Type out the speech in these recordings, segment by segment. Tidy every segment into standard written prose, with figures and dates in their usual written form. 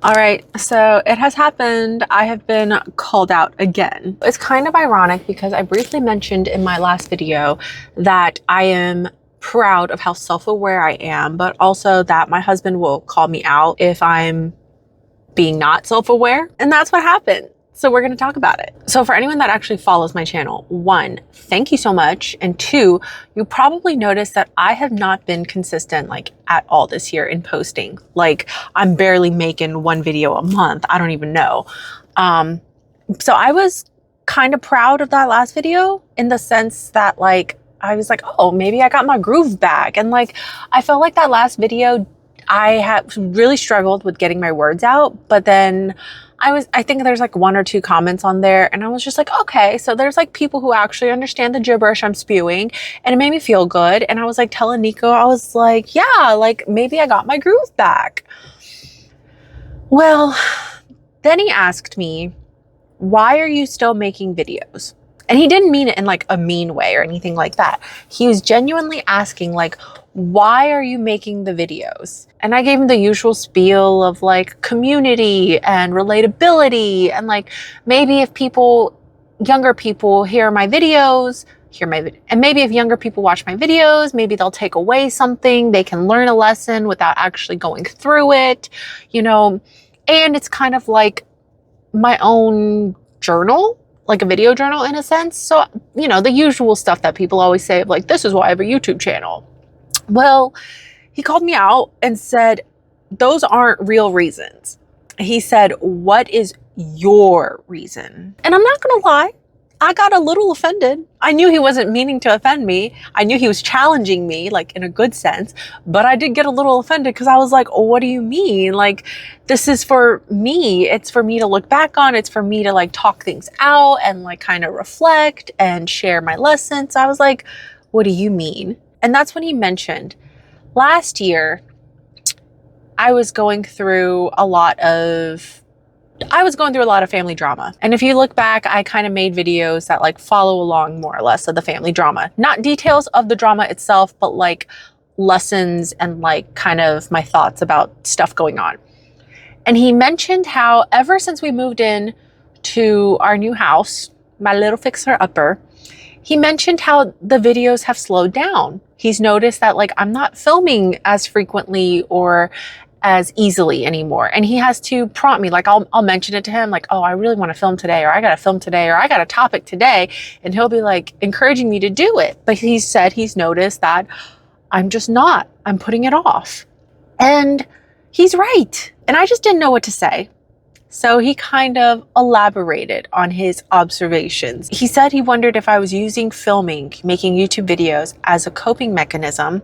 All right, so it has happened. I have been called out again. It's kind of ironic because I briefly mentioned in my last video that I am proud of how self-aware I am, but also that my husband will call me out if I'm being not self-aware. And that's what happened. So we're going to talk about it. So for anyone that actually follows my channel, 1, thank you so much. And 2, you probably noticed that I have not been consistent like at all this year in posting. Like I'm barely making 1 video a month. I don't even know. So I was kind of proud of that last video in the sense that like, I was like, oh, maybe I got my groove back. And like, I felt like that last video, I have really struggled with getting my words out, but then I think there's like 1 or 2 comments on there and I was just like, okay, so there's like people who actually understand the gibberish I'm spewing, and it made me feel good. And I was like telling Nico, I was like, yeah, like maybe I got my groove back. Well, then he asked me, why are you still making videos? And he didn't mean it in like a mean way or anything like that. He was genuinely asking like, why are you making the videos? And I gave him the usual spiel of like community and relatability. And like, maybe if younger people hear my videos, and maybe if younger people watch my videos, maybe they'll take away something, they can learn a lesson without actually going through it, you know? And it's kind of like my own journal, like a video journal in a sense. So, you know, the usual stuff that people always say of like, this is why I have a YouTube channel. Well, he called me out and said, those aren't real reasons. He said, what is your reason? And I'm not going to lie, I got a little offended. I knew he wasn't meaning to offend me. I knew he was challenging me, like in a good sense, but I did get a little offended because I was like, oh, what do you mean? Like, this is for me. It's for me to look back on. It's for me to like talk things out and like kind of reflect and share my lessons. So I was like, what do you mean? And that's when he mentioned last year, I was going through a lot of family drama. And if you look back, I kind of made videos that like follow along more or less of the family drama, not details of the drama itself, but like lessons and like kind of my thoughts about stuff going on. And he mentioned how ever since we moved in to our new house, my little fixer-upper, he mentioned how the videos have slowed down. He's noticed that like I'm not filming as frequently or as easily anymore. And he has to prompt me. Like I'll mention it to him like, oh, I really want to film today, or I got to film today, or I got a topic today. And he'll be like encouraging me to do it. But he said he's noticed that I'm just not. I'm putting it off. And he's right. And I just didn't know what to say. So he kind of elaborated on his observations. He said he wondered if I was using filming, making YouTube videos as a coping mechanism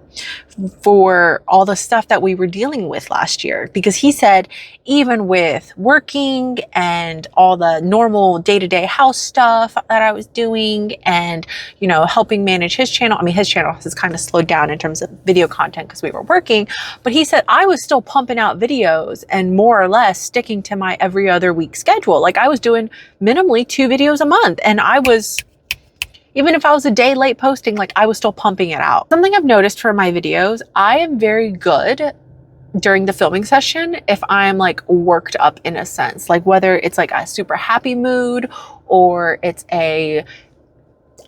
for all the stuff that we were dealing with last year. Because he said even with working and all the normal day-to-day house stuff that I was doing and, you know, helping manage his channel. I mean, his channel has kind of slowed down in terms of video content because we were working. But he said I was still pumping out videos and more or less sticking to my every other week schedule. Like I was doing minimally 2 videos a month, and even if I was a day late posting, like I was still pumping it out. Something I've noticed for my videos, I am very good during the filming session if I'm like worked up in a sense, like whether it's like a super happy mood or it's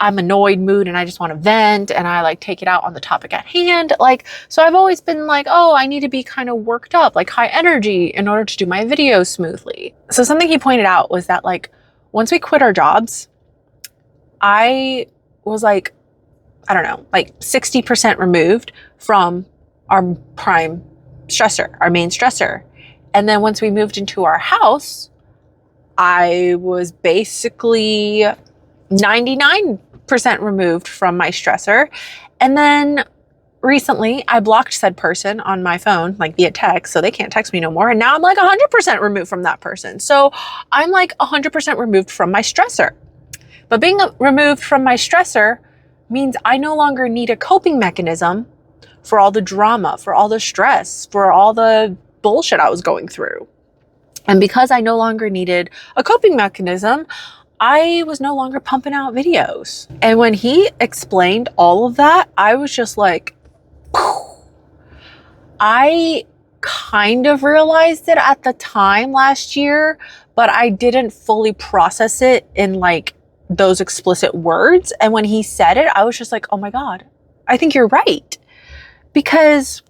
I'm annoyed mood and I just want to vent and I like take it out on the topic at hand. Like, so I've always been like, oh, I need to be kind of worked up, like high energy in order to do my videos smoothly. So something he pointed out was that like, once we quit our jobs, I was like, I don't know, like 60% removed from our prime stressor, our main stressor. And then once we moved into our house, I was basically 99% removed from my stressor. And then recently I blocked said person on my phone, like via text, so they can't text me no more. And now I'm like 100% removed from that person. So I'm like 100% removed from my stressor. But being removed from my stressor means I no longer need a coping mechanism for all the drama, for all the stress, for all the bullshit I was going through. And because I no longer needed a coping mechanism, I was no longer pumping out videos. And when he explained all of that, I was just like, I kind of realized it at the time last year, but I didn't fully process it in like those explicit words. And when he said it, I was just like, oh my God, I think you're right. Because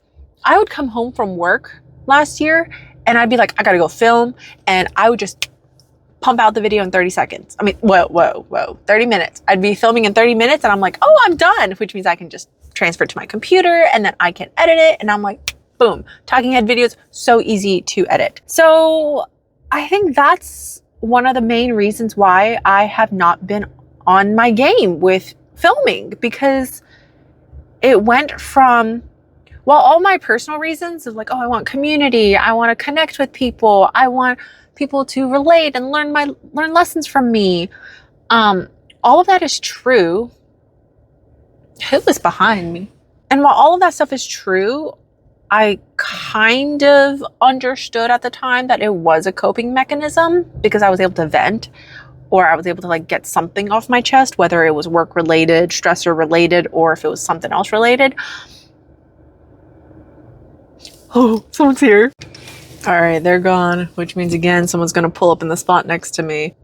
I would come home from work last year and I'd be like, I gotta go film. And I would just pump out the video in 30 seconds. I mean, whoa, 30 minutes. I'd be filming in 30 minutes and I'm like, oh, I'm done, which means I can just transfer it to my computer and then I can edit it. And I'm like, boom, talking head videos, so easy to edit. So I think that's one of the main reasons why I have not been on my game with filming, because it went from, well, all my personal reasons of like, oh, I want community, I want to connect with people, I want people to relate and learn lessons from me. All of that is true. Who was behind me? And while all of that stuff is true, I kind of understood at the time that it was a coping mechanism because I was able to vent, or I was able to like get something off my chest, whether it was work related, stressor related, or if it was something else related. Oh, someone's here. All right, they're gone, which means again, someone's going to pull up in the spot next to me.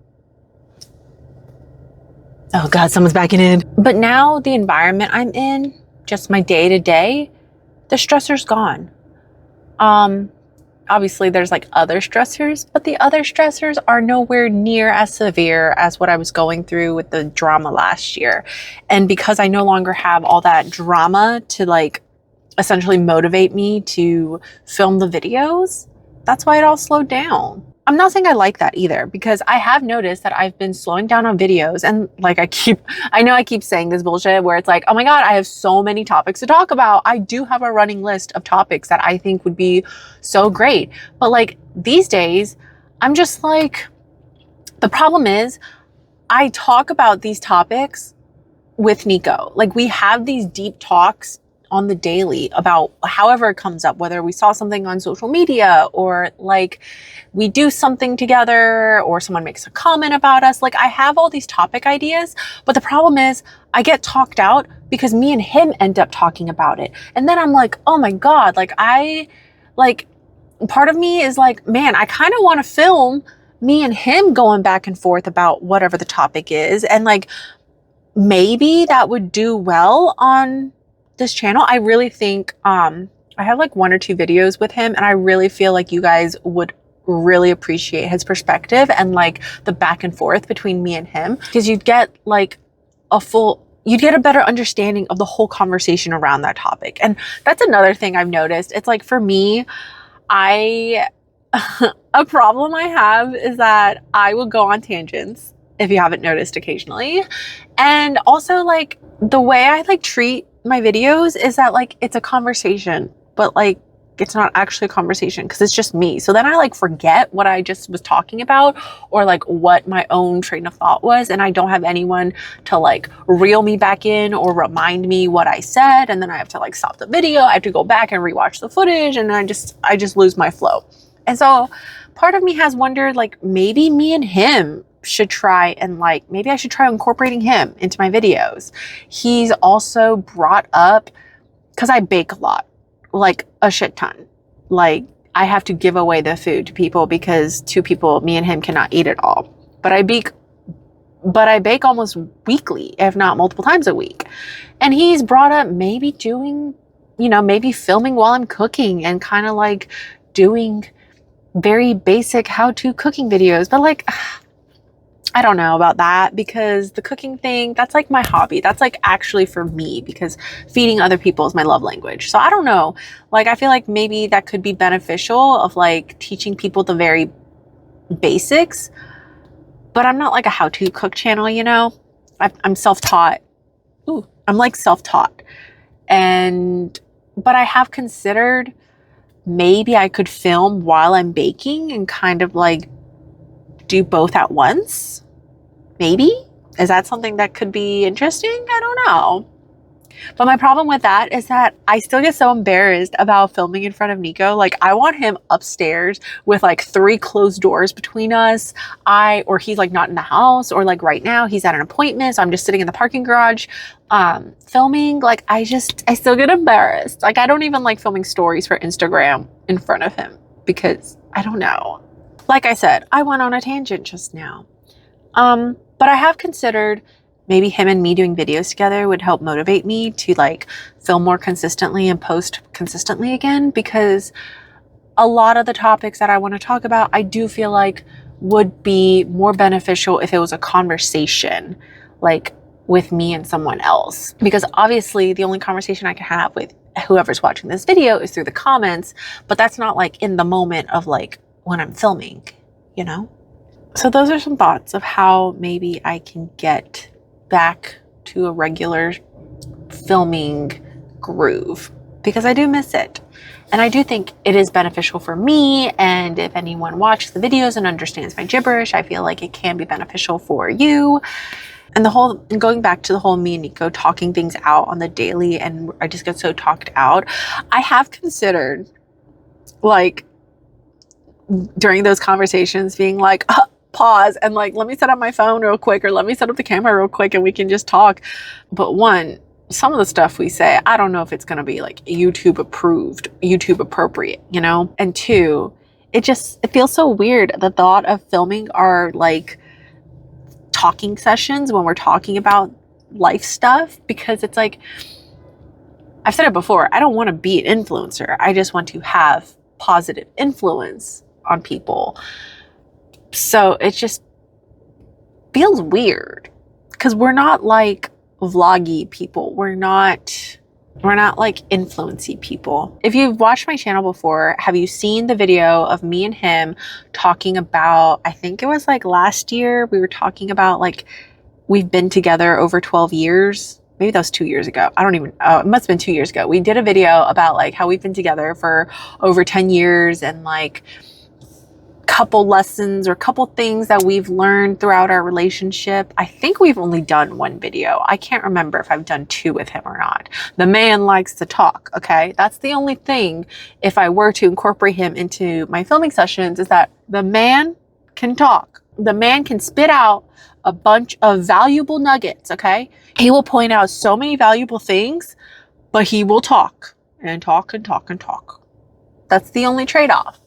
Oh God, someone's backing in. But now the environment I'm in, just my day to day, the stressor's gone. Obviously there's like other stressors, but the other stressors are nowhere near as severe as what I was going through with the drama last year. And because I no longer have all that drama to like essentially motivate me to film the videos, that's why it all slowed down. I'm not saying I like that either, because I have noticed that I've been slowing down on videos, and like I know I keep saying this bullshit where it's like, oh my God, I have so many topics to talk about. I do have a running list of topics that I think would be so great. But like these days, I'm just like, the problem is I talk about these topics with Nico. Like we have these deep talks on the daily about however it comes up, whether we saw something on social media or like we do something together or someone makes a comment about us. Like I have all these topic ideas, but the problem is I get talked out because me and him end up talking about it. And then I'm like, oh my God, part of me is like, man, I kind of want to film me and him going back and forth about whatever the topic is. And like, maybe that would do well on this channel. I really think I have like 1 or 2 videos with him, and I really feel like you guys would really appreciate his perspective and like the back and forth between me and him, because you'd get like you'd get a better understanding of the whole conversation around that topic. And that's another thing I've noticed. It's like for me, a problem I have is that I will go on tangents, if you haven't noticed occasionally. And also like the way I like treat my videos is that like it's a conversation, but like it's not actually a conversation because it's just me. So then I like forget what I just was talking about or like what my own train of thought was, and I don't have anyone to like reel me back in or remind me what I said, and then I have to like stop the video, I have to go back and rewatch the footage, and I just lose my flow. And so part of me has wondered like maybe me and him should try and like, maybe I should try incorporating him into my videos. He's also brought up, because I bake a lot, like a shit ton. Like I have to give away the food to people because 2 people, me and him, cannot eat it all. But I bake almost weekly, if not multiple times a week. And he's brought up maybe doing, maybe filming while I'm cooking and kind of like doing very basic how-to cooking videos. But like, I don't know about that, because the cooking thing, that's like my hobby. That's like actually for me, because feeding other people is my love language. So I don't know. Like, I feel like maybe that could be beneficial of like teaching people the very basics, but I'm not like a how-to cook channel, I'm self-taught. I'm like self-taught. But I have considered maybe I could film while I'm baking and kind of like do both at once. Maybe? Is that something that could be interesting? I don't know. But my problem with that is that I still get so embarrassed about filming in front of Nico. Like, I want him upstairs with like 3 closed doors between us. Or he's like not in the house, or like right now he's at an appointment, so I'm just sitting in the parking garage filming. Like, I still get embarrassed. Like, I don't even like filming stories for Instagram in front of him because I don't know. Like I said, I went on a tangent just now. But I have considered maybe him and me doing videos together would help motivate me to like film more consistently and post consistently again, because a lot of the topics that I want to talk about, I do feel like would be more beneficial if it was a conversation like with me and someone else. Because obviously the only conversation I can have with whoever's watching this video is through the comments, but that's not like in the moment of like when I'm filming, you know? So those are some thoughts of how maybe I can get back to a regular filming groove, because I do miss it. And I do think it is beneficial for me. And if anyone watches the videos and understands my gibberish, I feel like it can be beneficial for you. And going back to the whole me and Nico talking things out on the daily, and I just get so talked out. I have considered like during those conversations being like, pause and like, let me set up my phone real quick, or let me set up the camera real quick and we can just talk. But one, some of the stuff we say, I don't know if it's going to be like YouTube approved, YouTube appropriate, you know? And two, it feels so weird, the thought of filming our like talking sessions when we're talking about life stuff, because it's like, I've said it before, I don't want to be an influencer. I just want to have positive influence on people. So it just feels weird because we're not like vloggy people. We're not like influency people. If you've watched my channel before, have you seen the video of me and him talking about, I think it was like last year, we were talking about like, we've been together over 12 years. Maybe that was 2 years ago. I don't even, it must have been 2 years ago. We did a video about like how we've been together for over 10 years and like couple lessons or couple things that we've learned throughout our relationship. I think we've only done 1 video. I can't remember if I've done 2 with him or not. The man likes to talk, okay? That's the only thing, if I were to incorporate him into my filming sessions, is that the man can talk. The man can spit out a bunch of valuable nuggets, okay? He will point out so many valuable things, but he will talk and talk and talk and talk. That's the only trade-off.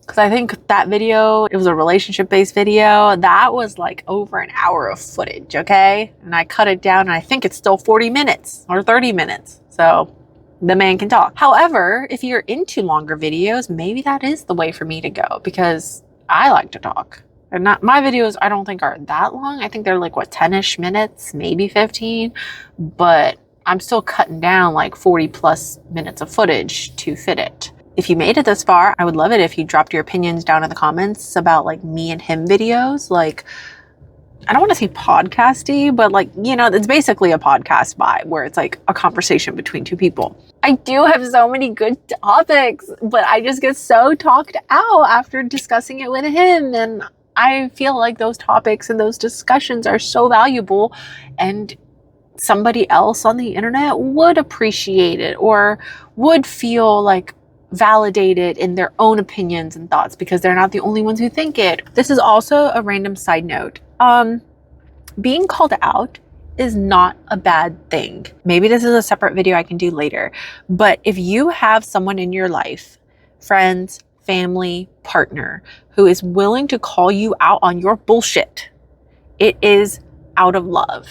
Because I think that video, it was a relationship-based video. That was like over an hour of footage, okay? And I cut it down and I think it's still 40 minutes or 30 minutes. So the man can talk. However, if you're into longer videos, maybe that is the way for me to go, because I like to talk. And my videos, I don't think are that long. I think they're like, what, 10-ish minutes, maybe 15. But I'm still cutting down like 40 plus minutes of footage to fit it. If you made it this far, I would love it if you dropped your opinions down in the comments about like me and him videos. Like, I don't want to say podcasty, but like, you know, it's basically a podcast vibe where it's like a conversation between 2 people. I do have so many good topics, but I just get so talked out after discussing it with him. And I feel like those topics and those discussions are so valuable, and somebody else on the internet would appreciate it or would feel like validated in their own opinions and thoughts, because they're not the only ones who think it. This is also a random side note. Being called out is not a bad thing. Maybe this is a separate video I can do later, but if you have someone in your life, friends, family, partner, who is willing to call you out on your bullshit, it is out of love.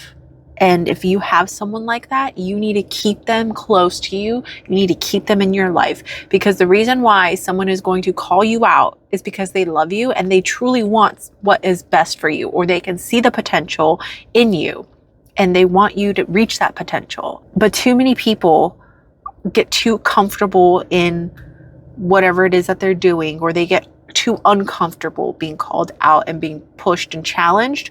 And if you have someone like that, you need to keep them close to you. You need to keep them in your life, because the reason why someone is going to call you out is because they love you and they truly want what is best for you, or they can see the potential in you and they want you to reach that potential. But too many people get too comfortable in whatever it is that they're doing, or they get too uncomfortable being called out and being pushed and challenged.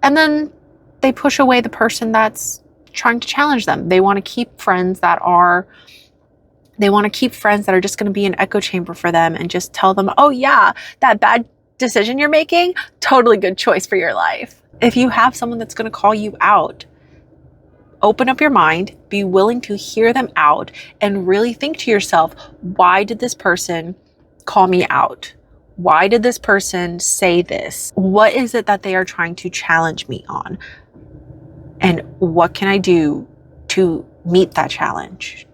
And then they push away the person that's trying to challenge them. They want to keep friends that are just going to be an echo chamber for them and just tell them, oh yeah, that bad decision you're making, totally good choice for your life. If you have someone that's going to call you out, open up your mind, be willing to hear them out, and really think to yourself, why did this person call me out? Why did this person say this? What is it that they are trying to challenge me on? And what can I do to meet that challenge,